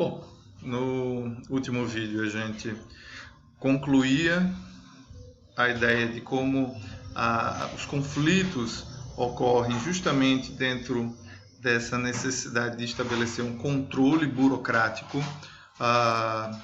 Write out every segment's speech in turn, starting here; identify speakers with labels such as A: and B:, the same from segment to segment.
A: Bom, no último vídeo a gente concluía a ideia de como os conflitos ocorrem justamente dentro dessa necessidade de estabelecer um controle burocrático ah,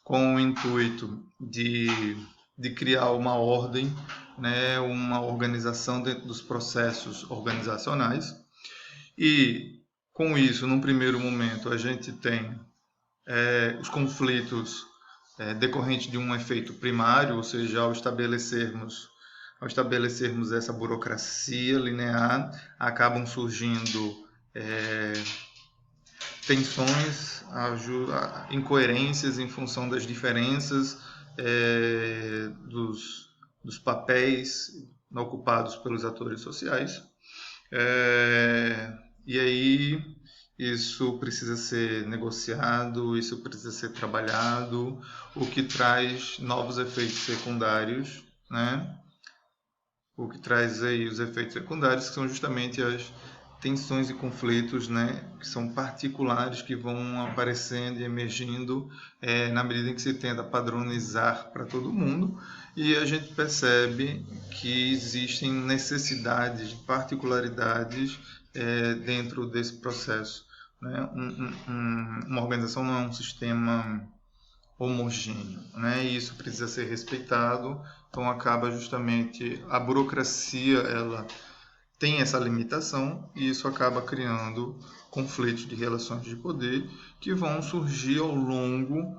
A: com o intuito de criar uma ordem, né, uma organização dentro dos processos organizacionais. E com isso, num primeiro momento, a gente tem os conflitos decorrentes de um efeito primário, ou seja, ao estabelecermos essa burocracia linear, acabam surgindo tensões, incoerências em função das diferenças dos papéis ocupados pelos atores sociais. E aí isso precisa ser negociado, isso precisa ser trabalhado, o que traz novos efeitos secundários, né? O que traz aí os efeitos secundários, que são justamente as tensões e conflitos, né? Que são particulares, que vão aparecendo e emergindo na medida em que se tenta padronizar para todo mundo, e a gente percebe que existem necessidades, particularidades dentro desse processo, né? Uma organização não é um sistema homogêneo, né? E isso precisa ser respeitado. Então acaba justamente a burocracia, ela tem essa limitação, e isso acaba criando conflitos de relações de poder que vão surgir ao longo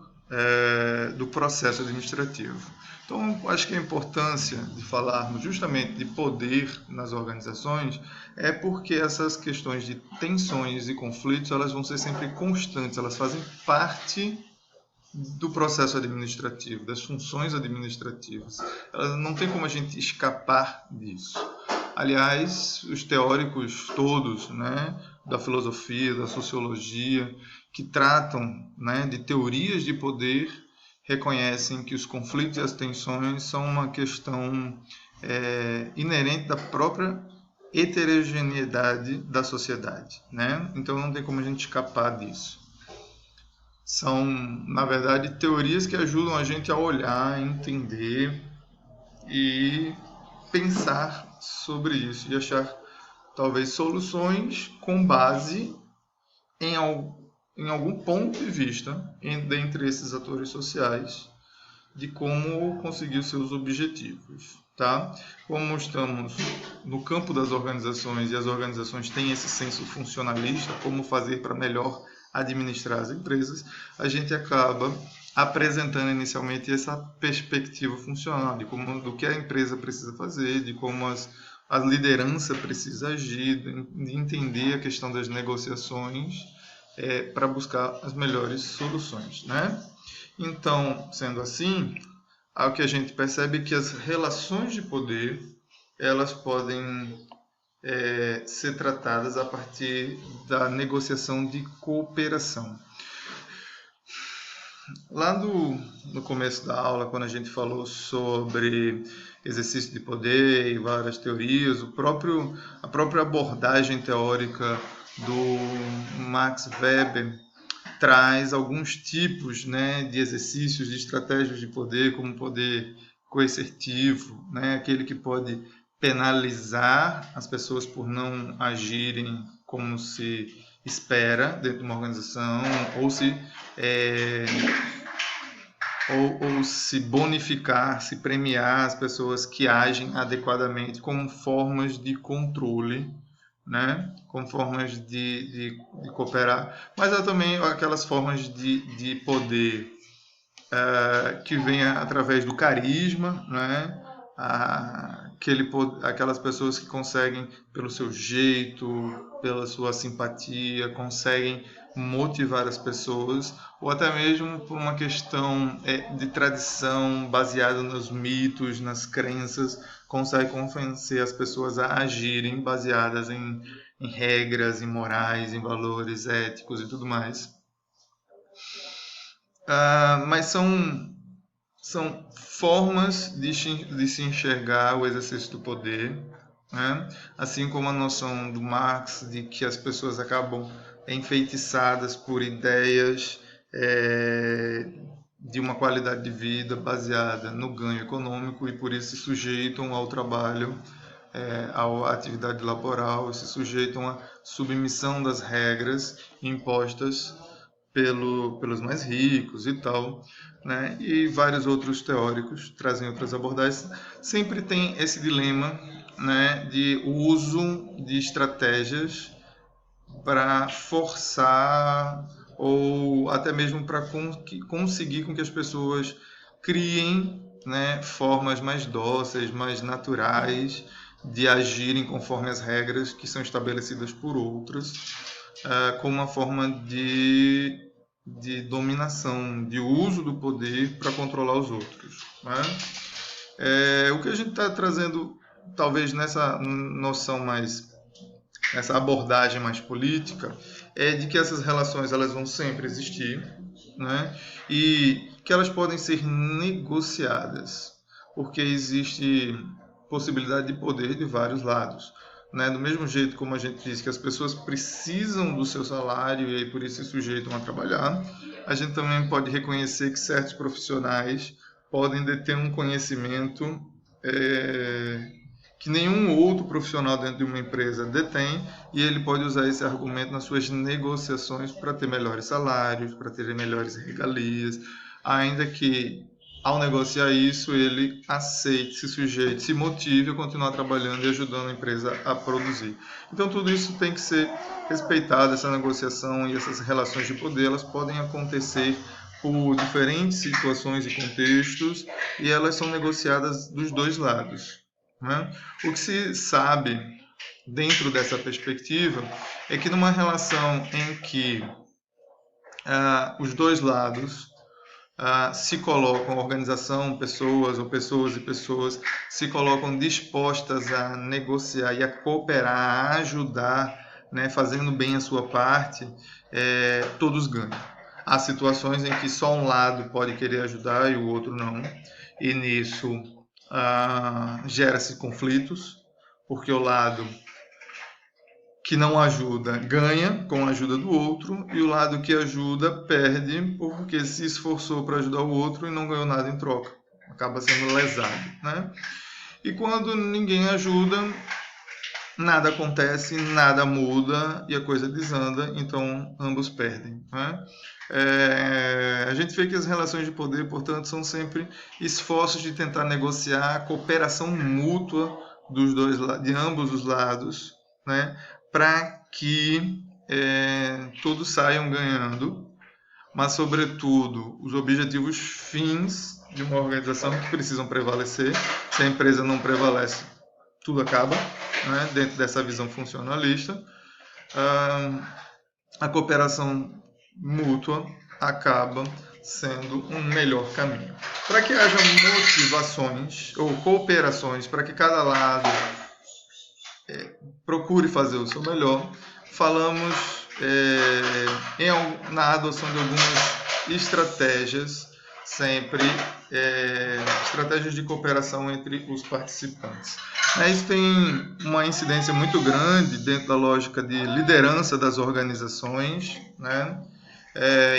A: do processo administrativo. Então, acho que a importância de falarmos justamente de poder nas organizações é porque essas questões de tensões e conflitos, elas vão ser sempre constantes, elas fazem parte do processo administrativo, das funções administrativas. Não tem como a gente escapar disso. Aliás, os teóricos todos, né, da filosofia, da sociologia, que tratam, né, de teorias de poder, reconhecem que os conflitos e as tensões são uma questão inerente da própria heterogeneidade da sociedade, né? Então não tem como a gente escapar disso. São, na verdade, teorias que ajudam a gente a olhar, entender e pensar sobre isso e achar talvez soluções com base em algum ponto de vista dentre esses atores sociais de como conseguir os seus objetivos, tá? Como estamos no campo das organizações e as organizações têm esse senso funcionalista, como fazer para melhor administrar as empresas, a gente acaba apresentando inicialmente essa perspectiva funcional do que a empresa precisa fazer, de como a liderança precisa agir, de entender a questão das negociações para buscar as melhores soluções, né? Então, sendo assim, o que a gente percebe é que as relações de poder, elas podem ser tratadas a partir da negociação de cooperação. Lá no começo da aula, quando a gente falou sobre exercício de poder e várias teorias, a própria abordagem teórica do Max Weber traz alguns tipos, né, de exercícios, de estratégias de poder, como o poder coercitivo, né, aquele que pode penalizar as pessoas por não agirem como se espera dentro de uma organização, ou se bonificar, se premiar as pessoas que agem adequadamente, como formas de controle, né? Como formas de cooperar, mas há também aquelas formas de poder que vem através do carisma, né? Aquelas pessoas que conseguem, pelo seu jeito, pela sua simpatia, conseguem motivar as pessoas, ou até mesmo por uma questão de tradição baseada nos mitos, nas crenças, consegue convencer as pessoas a agirem baseadas em regras, em morais, em valores éticos e tudo mais. Mas são formas de se enxergar o exercício do poder, né? Assim como a noção do Marx de que as pessoas acabam enfeitiçadas por ideias de uma qualidade de vida baseada no ganho econômico e por isso se sujeitam ao trabalho, à atividade laboral, se sujeitam à submissão das regras impostas pelos mais ricos e tal, né? E vários outros teóricos trazem outras abordagens. Sempre tem esse dilema, né, de uso de estratégias para forçar ou até mesmo para conseguir com que as pessoas criem, né, formas mais dóceis, mais naturais de agirem conforme as regras que são estabelecidas por outras, como uma forma de dominação, de uso do poder para controlar os outros, né? O que a gente está trazendo, talvez nessa noção mais, essa abordagem mais política, é de que essas relações elas vão sempre existir, né? E que elas podem ser negociadas, porque existe possibilidade de poder de vários lados, né? Do mesmo jeito como a gente diz que as pessoas precisam do seu salário e aí por isso se sujeitam a trabalhar, a gente também pode reconhecer que certos profissionais podem deter um conhecimento que nenhum outro profissional dentro de uma empresa detém, e ele pode usar esse argumento nas suas negociações para ter melhores salários, para ter melhores regalias, ainda que ao negociar isso ele aceite, se sujeite, se motive a continuar trabalhando e ajudando a empresa a produzir. Então tudo isso tem que ser respeitado, essa negociação e essas relações de poder, elas podem acontecer por diferentes situações e contextos, e elas são negociadas dos dois lados, né? O que se sabe dentro dessa perspectiva é que numa relação em que os dois lados se colocam, organização, pessoas ou pessoas e pessoas se colocam dispostas a negociar e a cooperar, a ajudar, né, fazendo bem a sua parte, todos ganham. Há situações em que só um lado pode querer ajudar e o outro não, e nisso gera-se conflitos, porque o lado que não ajuda ganha com a ajuda do outro e o lado que ajuda perde porque se esforçou para ajudar o outro e não ganhou nada em troca, acaba sendo lesado, né? E quando ninguém ajuda, nada acontece, nada muda e a coisa desanda, então ambos perdem, né? A gente vê que as relações de poder, portanto, são sempre esforços de tentar negociar a cooperação mútua de ambos os lados, né? Para que todos saiam ganhando, mas, sobretudo, os objetivos fins de uma organização que precisam prevalecer. Se a empresa não prevalece, tudo acaba, né? Dentro dessa visão funcionalista. A cooperação mútua acaba sendo um melhor caminho. Para que haja motivações ou cooperações, para que cada lado procure fazer o seu melhor, falamos na adoção de algumas estratégias, sempre estratégias de cooperação entre os participantes. Isso tem uma incidência muito grande dentro da lógica de liderança das organizações, né?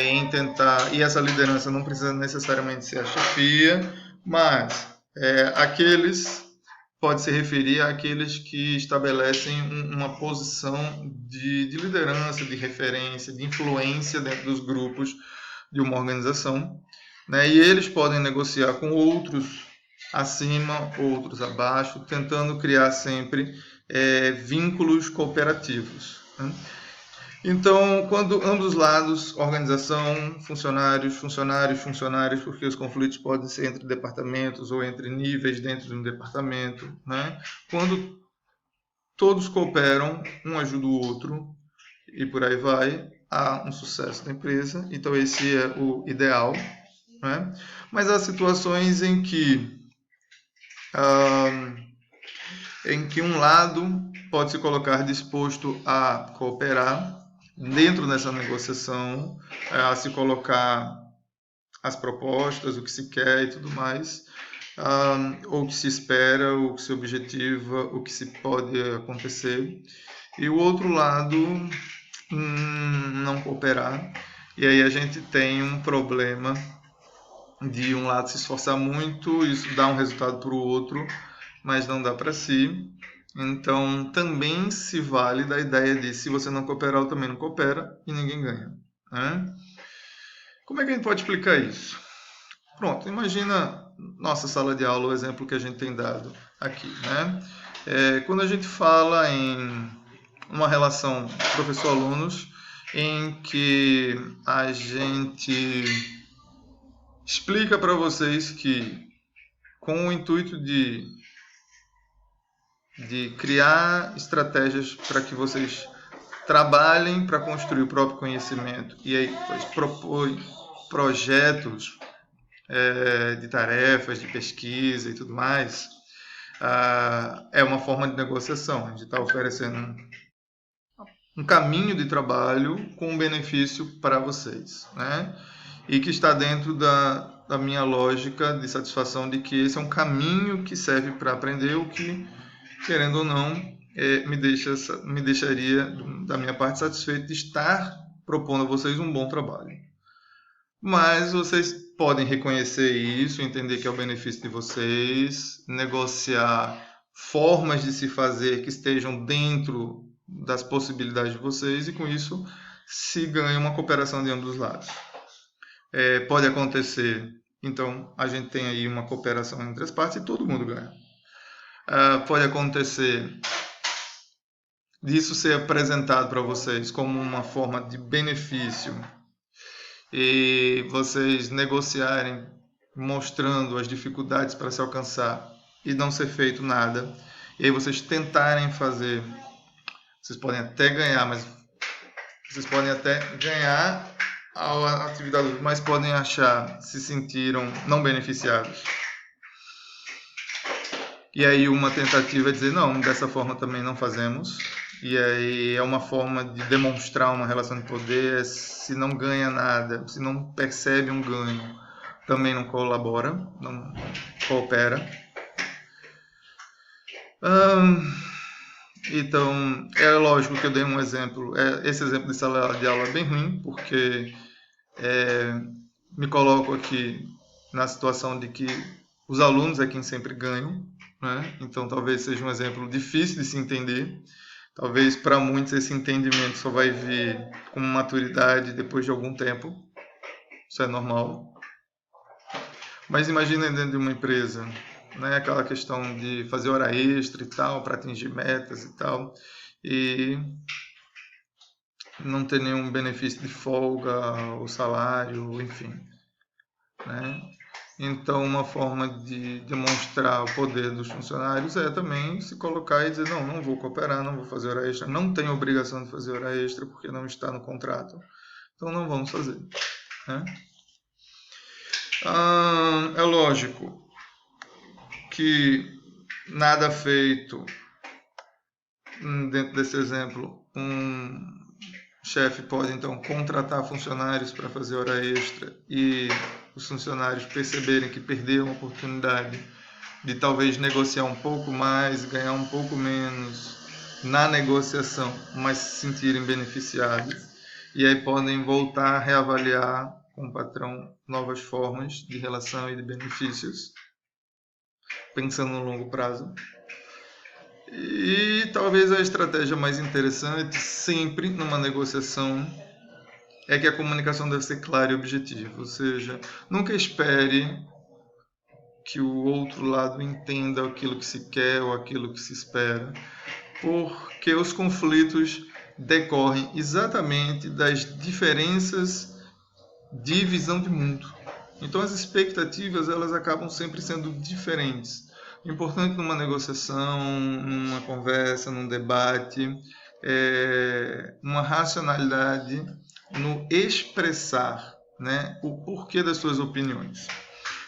A: Em tentar, e essa liderança não precisa necessariamente ser a chefia, mas pode se referir àqueles que estabelecem uma posição de liderança, de referência, de influência dentro dos grupos de uma organização, né? E eles podem negociar com outros acima, outros abaixo, tentando criar sempre vínculos cooperativos, né? Então, quando ambos os lados, organização, funcionários, porque os conflitos podem ser entre departamentos ou entre níveis dentro de um departamento, né? Quando todos cooperam, um ajuda o outro e por aí vai, há um sucesso da empresa. Então, esse é o ideal, né? Mas há situações em que um lado pode se colocar disposto a cooperar dentro dessa negociação, a se colocar as propostas, o que se quer e tudo mais, ou o que se espera, o que se objetiva, o que se pode acontecer, e o outro lado não cooperar E aí a gente tem um problema de um lado se esforçar muito, isso dá um resultado para o outro, mas não dá para si. Então também se vale da ideia de se você não cooperar, eu também não coopera e ninguém ganha. Né? Como é que a gente pode explicar isso? Pronto, imagina nossa sala de aula, o exemplo que a gente tem dado aqui. Né? Quando a gente fala em uma relação professor-alunos, em que a gente explica para vocês que, com o intuito de criar estratégias para que vocês trabalhem para construir o próprio conhecimento e aí propõe projetos de tarefas, de pesquisa e tudo mais, é uma forma de negociação. A gente está oferecendo um caminho de trabalho com um benefício para vocês, né? E que está dentro da minha lógica de satisfação de que esse é um caminho que serve para aprender o que, querendo ou não, me deixaria, da minha parte, satisfeito de estar propondo a vocês um bom trabalho. Mas vocês podem reconhecer isso, entender que é o benefício de vocês, negociar formas de se fazer que estejam dentro das possibilidades de vocês e com isso se ganha uma cooperação de ambos os lados. Pode acontecer, então a gente tem aí uma cooperação entre as partes e todo mundo ganha. Pode acontecer disso ser apresentado para vocês como uma forma de benefício e vocês negociarem mostrando as dificuldades para se alcançar e não ser feito nada, e aí vocês tentarem fazer, vocês podem até ganhar, mas vocês podem até ganhar a atividade, mas podem achar, se sentiram não beneficiados. E aí uma tentativa é dizer, não, dessa forma também não fazemos. E aí é uma forma de demonstrar uma relação de poder, se não ganha nada, se não percebe um ganho, também não colabora, não coopera. Então, é lógico que eu dei um exemplo, esse exemplo de sala de aula é bem ruim, porque me coloco aqui na situação de que os alunos é quem sempre ganham, né? Então talvez seja um exemplo difícil de se entender. Talvez para muitos esse entendimento só vai vir com maturidade depois de algum tempo. Isso é normal. Mas imagina dentro de uma empresa, né, aquela questão de fazer hora extra e tal, para atingir metas e tal, e não ter nenhum benefício de folga, ou salário, enfim. Né? Então, uma forma de demonstrar o poder dos funcionários é também se colocar e dizer, não vou cooperar, não vou fazer hora extra, não tenho obrigação de fazer hora extra porque não está no contrato, então não vamos fazer. Né? É lógico que nada feito, dentro desse exemplo, um chefe pode então contratar funcionários para fazer hora extra e os funcionários perceberem que perderam a oportunidade de talvez negociar um pouco mais, ganhar um pouco menos na negociação, mas se sentirem beneficiados. E aí podem voltar a reavaliar com o patrão novas formas de relação e de benefícios, pensando no longo prazo. E talvez a estratégia mais interessante, sempre numa negociação, é que a comunicação deve ser clara e objetiva. Ou seja, nunca espere que o outro lado entenda aquilo que se quer ou aquilo que se espera, porque os conflitos decorrem exatamente das diferenças de visão de mundo. Então as expectativas elas acabam sempre sendo diferentes. O importante numa negociação, numa conversa, num debate, é uma racionalidade no expressar, né, o porquê das suas opiniões.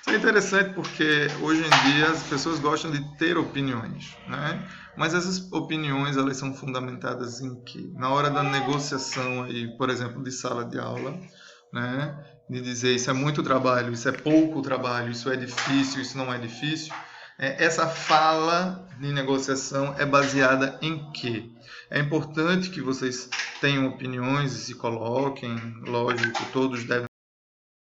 A: Isso é interessante porque hoje em dia as pessoas gostam de ter opiniões, né? Mas essas opiniões elas são fundamentadas em quê? Na hora da negociação aí, por exemplo, de sala de aula, né? De dizer isso é muito trabalho, isso é pouco trabalho, isso é difícil, isso não é difícil. Essa fala de negociação é baseada em quê? É importante que vocês tenham opiniões e se coloquem, lógico, todos devem